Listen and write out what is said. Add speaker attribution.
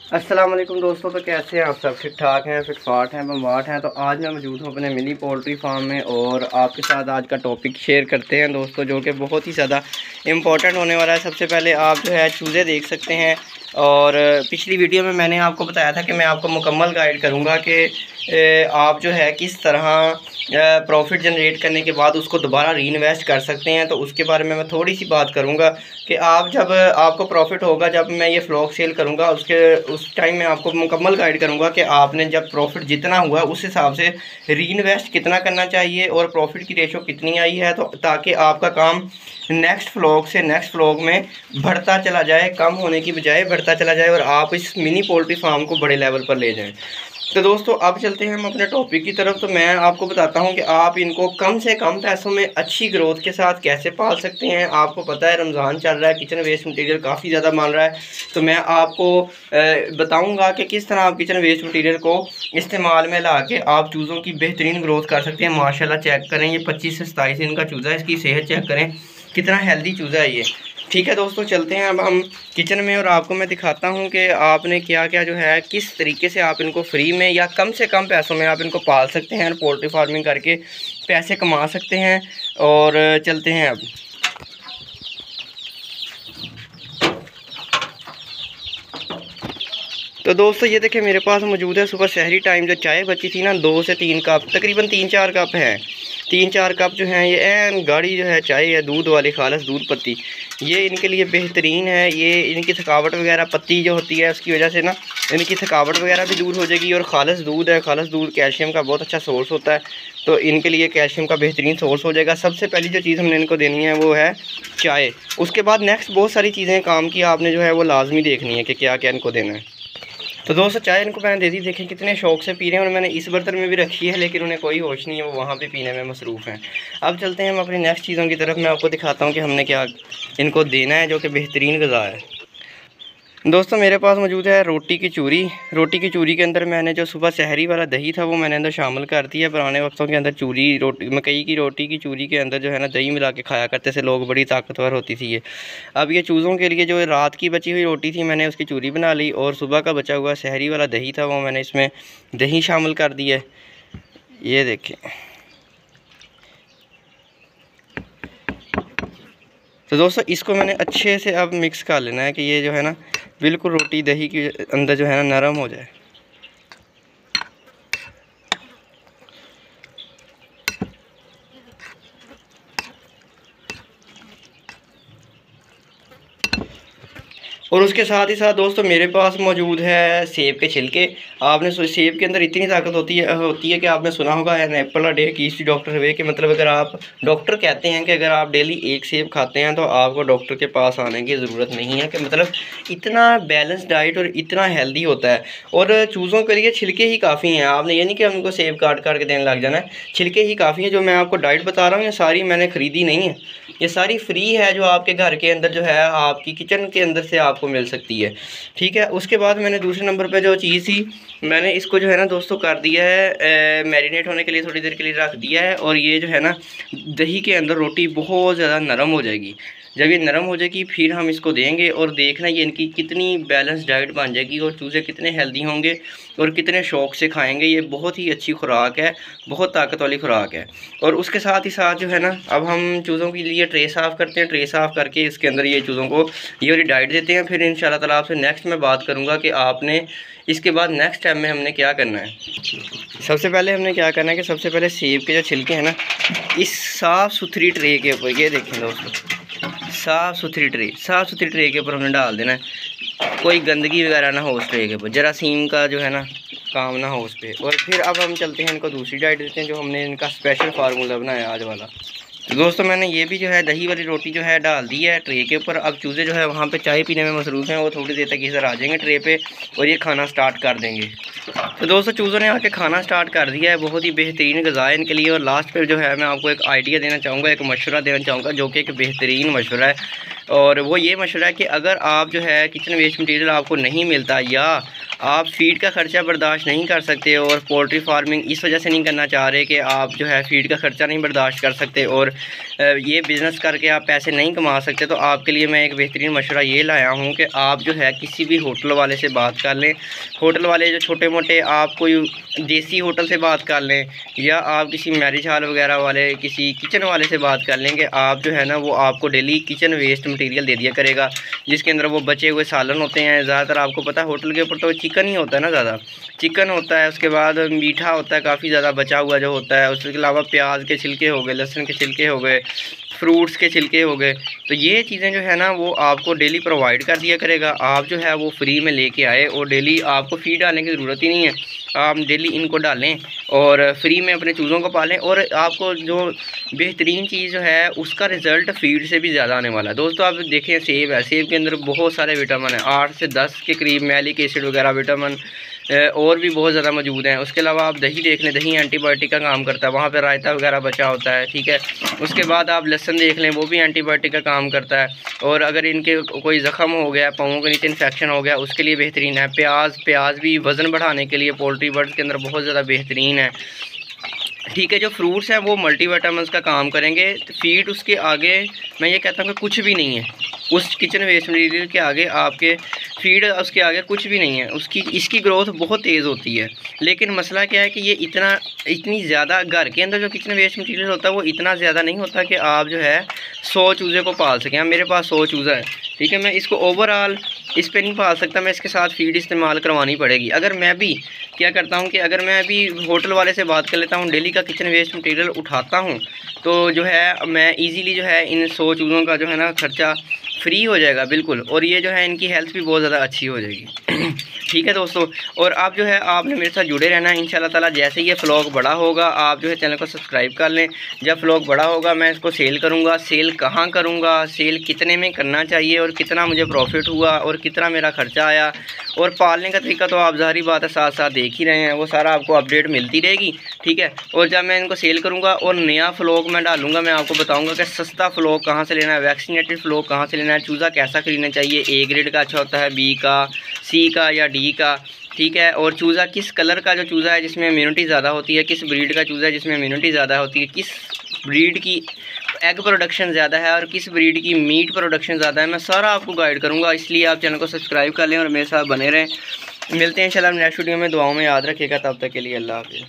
Speaker 1: अस्सलाम वालेकुम दोस्तों। तो कैसे हैं आप सब? ठीक ठाक हैं, फिट फाट हैं, बम्बाट हैं। तो आज मैं मौजूद हूँ अपने मिनी पोल्ट्री फार्म में और आपके साथ आज का टॉपिक शेयर करते हैं दोस्तों, जो कि बहुत ही ज़्यादा इम्पोर्टेंट होने वाला है। सबसे पहले आप जो है चूज़े देख सकते हैं और पिछली वीडियो में मैंने आपको बताया था कि मैं आपको मुकम्मल गाइड करूँगा कि आप जो है किस तरह प्रॉफिट जनरेट करने के बाद उसको दोबारा री इन्वेस्ट कर सकते हैं। तो उसके बारे में मैं थोड़ी सी बात करूँगा कि आप जब आपको प्रॉफिट होगा, जब मैं ये फ्लॉक सेल करूँगा उस टाइम मैं आपको मुकम्मल गाइड करूँगा कि आपने जब प्रॉफिट जितना हुआ उस हिसाब से री इन्वेस्ट कितना करना चाहिए और प्रॉफिट की रेशो कितनी आई है, तो ताकि आपका काम नेक्स्ट फ्लॉक से नेक्स्ट फ्लॉक में बढ़ता चला जाए, कम होने की बजाय बढ़ता चला जाए और आप इस मिनी पोल्ट्री फार्म को बड़े लेवल पर ले जाएँ। तो दोस्तों अब चलते हैं हम अपने टॉपिक की तरफ। तो मैं आपको बताता हूं कि आप इनको कम से कम पैसों में अच्छी ग्रोथ के साथ कैसे पाल सकते हैं। आपको पता है रमज़ान चल रहा है, किचन वेस्ट मटेरियल काफ़ी ज़्यादा मांग रहा है। तो मैं आपको बताऊंगा कि किस तरह आप किचन वेस्ट मटेरियल को इस्तेमाल में ला के आप चूज़ों की बेहतरीन ग्रोथ कर सकते हैं। माशाल्लाह चेक करें, ये 25 से 27 दिन का चूज़ा है, इसकी सेहत चेक करें, कितना हेल्दी चूज़ा है ये। ठीक है दोस्तों, चलते हैं अब हम किचन में और आपको मैं दिखाता हूं कि आपने क्या क्या जो है किस तरीके से आप इनको फ्री में या कम से कम पैसों में आप इनको पाल सकते हैं, पोल्ट्री फार्मिंग करके पैसे कमा सकते हैं। और चलते हैं अब। तो दोस्तों ये देखिए मेरे पास मौजूद है सुबह शहरी टाइम जो चाय बची थी ना, 2 से 3 कप, तकरीबन 3-4 कप हैं। 3-4 कप जो हैं ये एन गाढ़ी जो है चाय है, दूध वाली खालस दूध पत्ती, ये इनके लिए बेहतरीन है। ये इनकी थकावट वगैरह पत्ती जो होती है उसकी वजह से ना इनकी थकावट वगैरह भी दूर हो जाएगी। और खालस दूध है, खालस दूध कैल्शियम का बहुत अच्छा सोर्स होता है, तो इनके लिए कैल्शियम का बेहतरीन सोर्स हो जाएगा। सबसे पहली जो चीज़ हमने इनको देनी है वो है चाय। उसके बाद नेक्स्ट बहुत सारी चीज़ें काम की आपने जो है वो लाजमी देखनी है कि क्या क्या इनको देना है। तो दोस्तों चाय इनको मैंने दे दी, देखें कितने शौक से पी रहे हैं। और मैंने इस बर्तन में भी रखी है लेकिन उन्हें कोई होश नहीं है, वो वहाँ पे पीने में मसरूफ़ हैं। अब चलते हैं हम अपनी नेक्स्ट चीज़ों की तरफ। मैं आपको दिखाता हूँ कि हमने क्या इनको देना है जो कि बेहतरीन ग़िज़ा है। दोस्तों मेरे पास मौजूद है रोटी की चूरी। रोटी की चूरी के अंदर मैंने जो सुबह सहरी वाला दही था वो मैंने अंदर शामिल कर दिया। पुराने वक्तों के अंदर चूरी रोटी मकई की रोटी की चूरी के अंदर जो है ना दही मिला के खाया करते थे लोग, बड़ी ताकतवर होती थी ये। अब ये चूज़ों के लिए जो रात की बची हुई रोटी थी मैंने उसकी चूरी बना ली, और सुबह का बचा हुआ सहरी वाला दही था वो मैंने इसमें दही शामिल कर दिया। ये देखें। तो दोस्तों इसको मैंने अच्छे से अब मिक्स कर लेना है कि ये जो है ना बिल्कुल रोटी दही के अंदर जो है ना नरम हो जाए। और उसके साथ ही साथ दोस्तों मेरे पास मौजूद है सेब के छिलके। आपने सेब के अंदर इतनी ताकत होती है कि आपने सुना होगा an apple a day keeps the doctor away, कि मतलब अगर आप डॉक्टर कहते हैं कि अगर आप डेली एक सेब खाते हैं तो आपको डॉक्टर के पास आने की ज़रूरत नहीं है, कि मतलब इतना बैलेंस डाइट और इतना हेल्दी होता है। और चूज़ों के लिए छिलके ही काफ़ी हैं। आपने ये नहीं कि उनको सेब काट के देने लग जाना है, छिलके ही काफ़ी हैं। जो मैं आपको डाइट बता रहा हूँ ये सारी मैंने ख़रीदी नहीं है, ये सारी फ्री है जो आपके घर के अंदर जो है आपकी किचन के अंदर से आपको मिल सकती है। ठीक है, उसके बाद मैंने दूसरे नंबर पे जो चीज़ थी मैंने इसको जो है ना दोस्तों कर दिया है मैरिनेट होने के लिए, थोड़ी देर के लिए रख दिया है। और ये जो है ना दही के अंदर रोटी बहुत ज़्यादा नरम हो जाएगी। जब ये नरम हो जाएगी फिर हम इसको देंगे और देखना ये इनकी कितनी बैलेंस डाइट बन जाएगी और चूज़े कितने हेल्दी होंगे और कितने शौक़ से खाएंगे। ये बहुत ही अच्छी खुराक है, बहुत ताकत वाली खुराक है। और उसके साथ ही साथ जो है ना अब हम चूज़ों के लिए ट्रे साफ़ करते हैं। ट्रे साफ़ करके इसके अंदर ये चूज़ों को ये वाली डाइट देते हैं। फिर इंशाल्लाह ताला आपसे नेक्स्ट मैं बात करूँगा कि आपने इसके बाद नेक्स्ट टाइम में हमने क्या करना है। सबसे पहले हमने क्या करना है कि सबसे पहले सेब के जो छिलके हैं ना इस साफ़ सुथरी ट्रे के ऊपर, ये देखें दोस्तों, साफ़ सुथरी ट्रे के ऊपर हमने डाल देना है। कोई गंदगी वगैरह ना हो उस ट्रे के ऊपर, जरासीम का जो है ना काम ना हो उस पर। और फिर अब हम चलते हैं इनको दूसरी डाइट देते हैं जो हमने इनका स्पेशल फार्मूला बनाया आज वाला। तो दोस्तों मैंने ये भी जो है दही वाली रोटी जो है डाल दी है ट्रे के ऊपर। अब चूज़े जो है वहाँ पे चाय पीने में मसरूफ़ हैं, वो थोड़ी देर तक इधर आ जाएंगे ट्रे पे और ये खाना स्टार्ट कर देंगे। तो दोस्तों चूज़ों ने आके खाना स्टार्ट कर दिया है, बहुत ही बेहतरीन ग़िज़ा है इनके लिए। और लास्ट पर जो है मैं आपको एक आइडिया देना चाहूँगा, एक मशवरा देना चाहूँगा जो कि एक बेहतरीन मशवरा है। और वो ये मशवरा है कि अगर आप जो है किचन वेस्ट मटेरियल आपको नहीं मिलता या आप फीड का ख़र्चा बर्दाश्त नहीं कर सकते और पोल्ट्री फार्मिंग इस वजह से नहीं करना चाह रहे कि आप जो है फीड का ख़र्चा नहीं बर्दाश्त कर सकते और ये बिज़नेस करके आप पैसे नहीं कमा सकते, तो आपके लिए मैं एक बेहतरीन मशवरा ये लाया हूँ कि आप जो है किसी भी होटल वाले से बात कर लें। होटल वाले जो छोटे मोटे, आप कोई देसी होटल से बात कर लें या आप किसी मैरिज हॉल वगैरह वाले किसी किचन वाले से बात कर लें कि आप जो है ना वो आपको डेली किचन वेस्ट मटेरियल दे दिया करेगा, जिसके अंदर वो बचे हुए सालन होते हैं। ज़्यादातर आपको पता है होटल के ऊपर तो चिकन ही होता है ना, ज़्यादा चिकन होता है, उसके बाद मीठा होता है काफ़ी ज़्यादा बचा हुआ जो होता है, उसके अलावा प्याज के छिलके हो गए, लहसुन के छिलके हो गए, फ्रूट्स के छिलके हो गए। तो ये चीज़ें जो है ना वो आपको डेली प्रोवाइड कर दिया करेगा। आप जो है वो फ्री में लेके आए और डेली आपको फीड डालने की ज़रूरत ही नहीं है, आप डेली इनको डालें और फ्री में अपने चूज़ों को पालें। और आपको जो बेहतरीन चीज़ जो है उसका रिज़ल्ट फीड से भी ज़्यादा आने वाला है। दोस्तों आप देखें सेब है, सेब के अंदर बहुत सारे विटामिन हैं, 8 से 10 के करीब मैलिक एसिड वगैरह विटामिन और भी बहुत ज़्यादा मौजूद हैं। उसके अलावा आप दही देख लें, दही एंटीबायोटिक का काम करता है, वहाँ पे रायता वगैरह बचा होता है, ठीक है। उसके बाद आप लहसुन देख लें, वो भी एंटीबायोटिक का काम करता है। और अगर इनके कोई ज़ख़म हो गया, पाँवों के नीचे इन्फेक्शन हो गया, उसके लिए बेहतरीन है। प्याज भी वज़न बढ़ाने के लिए पोल्ट्री बर्ड्स के अंदर बहुत ज़्यादा बेहतरीन है, ठीक है। जो फ्रूट्स हैं वो मल्टीविटामिन्स का काम करेंगे। तो फीड उसके आगे मैं ये कहता हूँ कि कुछ भी नहीं है, उस किचन वेस्ट मटीरियल के आगे आपके फीड उसके आगे कुछ भी नहीं है। इसकी ग्रोथ बहुत तेज़ होती है, लेकिन मसला क्या है कि ये इतनी ज़्यादा घर के अंदर जो किचन वेस्ट मटीरियल होता है वो इतना ज़्यादा नहीं होता कि आप जो है 100 चूज़े को पाल सकें। मेरे पास 100 चूज़ा है, ठीक है, मैं इसको ओवरऑल इस पर नहीं पाल सकता, मैं इसके साथ फीड इस्तेमाल करवानी पड़ेगी। अगर मैं भी क्या करता हूँ कि अगर मैं भी होटल वाले से बात कर लेता हूँ, डेली का किचन वेस्ट मटेरियल उठाता हूँ, तो जो है मैं इजीली जो है इन 100 चूज़ों का जो है ना ख़र्चा फ्री हो जाएगा बिल्कुल, और ये जो है इनकी हेल्थ भी बहुत ज़्यादा अच्छी हो जाएगी। ठीक है दोस्तों, और आप जो है आपने मेरे साथ जुड़े रहना है इंशाल्लाह ताला। जैसे ये फ्लॉग बड़ा होगा आप जो है चैनल को सब्सक्राइब कर लें। जब फ्लॉग बड़ा होगा मैं इसको सेल करूँगा। सेल कहाँ करूँगा, सेल कितने में करना चाहिए और कितना मुझे प्रॉफिट हुआ और कितना मेरा ख़र्चा आया, और पालने का तरीका तो आप ज़ाहिर बात है साथ साथ देख ही रहे हैं, वो सारा आपको अपडेट मिलती रहेगी, ठीक है। और जब मैं इनको सेल करूँगा और नया फ्लॉग मैं डालूँगा, मैं आपको बताऊँगा कि सस्ता फ्लॉग कहाँ से लेना है, वैक्सीनेटेड फ्लॉग कहाँ से लेना है, चूज़ा कैसा खरीदना चाहिए, ए ग्रेड का अच्छा होता है, बी का, सी का या डी का, ठीक है। और चूज़ा किस कलर का जो चूज़ा है जिसमें इम्यूनिटी ज़्यादा होती है, किस ब्रीड का चूज़ा है जिसमें इम्यूनिटी ज़्यादा होती है, किस ब्रीड की एग प्रोडक्शन ज़्यादा है और किस ब्रीड की मीट प्रोडक्शन ज़्यादा है, मैं सारा आपको गाइड करूँगा। इसलिए आप चैनल को सब्सक्राइब कर लें और मेरे साथ बने रहें। मिलते हैं इंशाल्लाह नेक्स्ट वीडियो में। दुआओं में याद रखिएगा, तब तक के लिए अल्लाह हाफ़िज़।